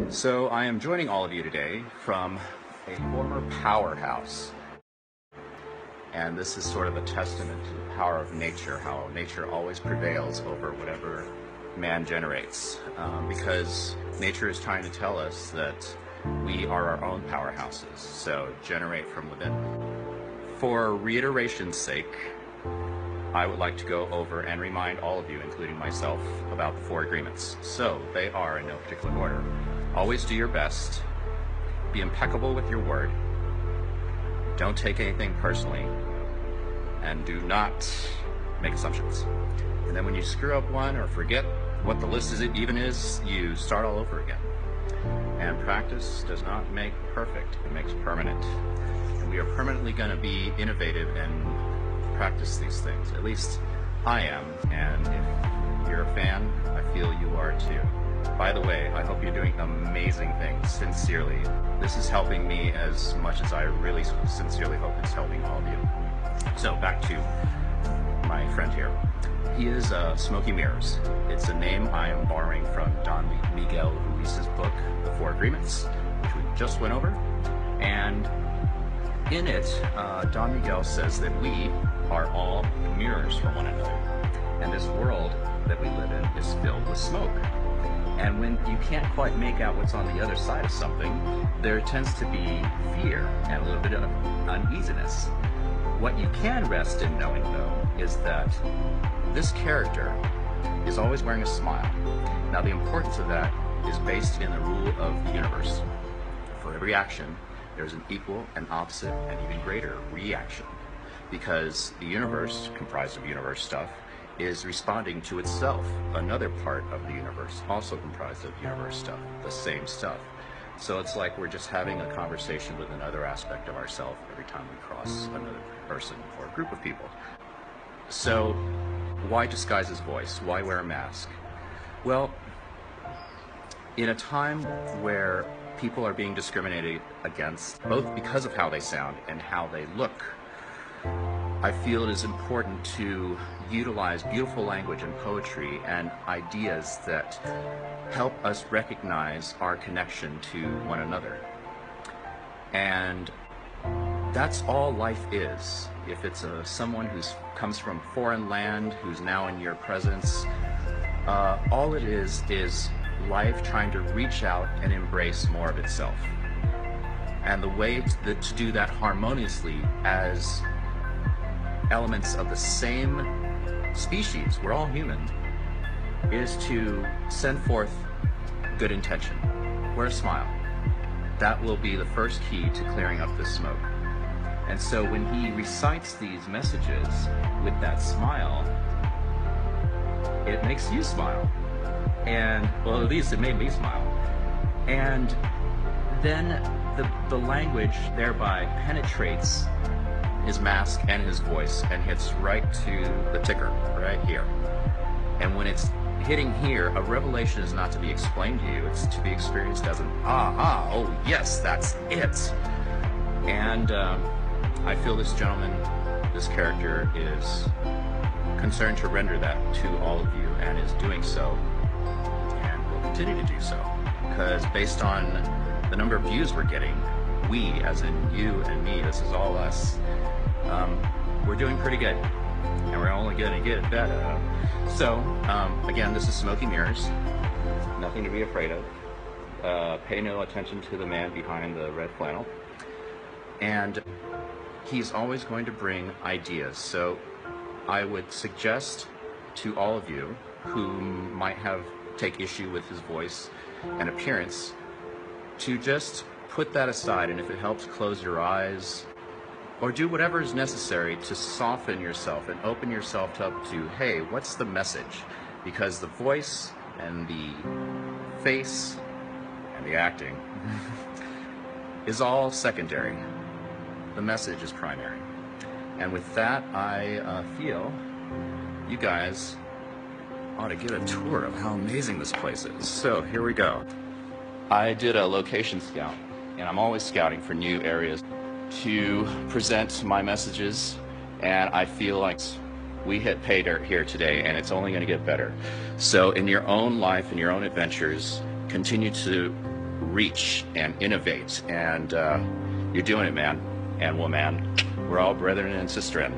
So I am joining all of you today from a former powerhouse. And this is sort of a testament to the power of nature, how nature always prevails over whatever man generates. Because nature is trying to tell us that we are our own powerhouses, so generate from within. For reiteration's sake, I would like to go over and remind all of you, including myself, about the 4 agreements. So they are in no particular order. Always do your best. Be impeccable with your word. Don't take anything personally. And do not make assumptions. And then when you screw up one or forget what the list even is, you start all over again. And practice does not make perfect, it makes permanent. And we are permanently going to be innovative and practice these things. At least I am, and if you're a fan, I feel you are too. By the way, I hope you're doing amazing things, sincerely. This is helping me as much as I really sincerely hope it's helping all of you. So back to my friend here. He is Smoky Mirrors. It's a name I am borrowing from Don Miguel Ruiz's book, The 4 Agreements, which we just went over. And in it, Don Miguel says that we are all mirrors for one another. And this world that we live in is filled with smoke. And when you can't quite make out what's on the other side of something, there tends to be fear and a little bit of uneasiness. What you can rest in knowing, though, is that this character is always wearing a smile. Now, the importance of that is based in the rule of the universe. For every action, there's an equal, an opposite, and even greater reaction. Because the universe, comprised of universe stuff, is responding to itself, another part of the universe, also comprised of universe stuff, the same stuff. So it's like we're just having a conversation with another aspect of ourselves every time we cross another person or a group of people. So why disguise his voice? Why wear a mask? Well, in a time where people are being discriminated against, both because of how they sound and how they look, I feel it is important to utilize beautiful language and poetry and ideas that help us recognize our connection to one another. And that's all life is. If it's someone who comes from foreign land, who's now in your presence, all it is life trying to reach out and embrace more of itself. And the way to do that harmoniously as elements of the same species, we're all human, is to send forth good intention. Wear a smile. That will be the first key to clearing up the smoke. And so when he recites these messages with that smile, it makes you smile. And, well, at least it made me smile. And then the language thereby penetrates his mask and his voice and hits right to the ticker, right here. And when it's hitting here, a revelation is not to be explained to you, it's to be experienced as an oh yes, that's it. And I feel this gentleman, this character, is concerned to render that to all of you, and is doing so, and will continue to do so. Because based on the number of views we're getting, we, as in you and me, this is all us, we're doing pretty good, and we're only going to get better. So, again, this is Smoky Mirrors. Nothing to be afraid of. Pay no attention to the man behind the red flannel. And he's always going to bring ideas. So I would suggest to all of you who might take issue with his voice and appearance to just put that aside, and if it helps, close your eyes, or do whatever is necessary to soften yourself and open yourself up to, hey, what's the message? Because the voice and the face and the acting is all secondary. The message is primary. And with that, I feel you guys ought to get a tour of how amazing this place is. So here we go. I did a location scout, and I'm always scouting for new areas to present my messages, and I feel like we hit pay dirt here today, and it's only going to get better. So in your own life, in your own adventures, continue to reach and innovate. And you're doing it, man and woman. We're all brethren and sistren.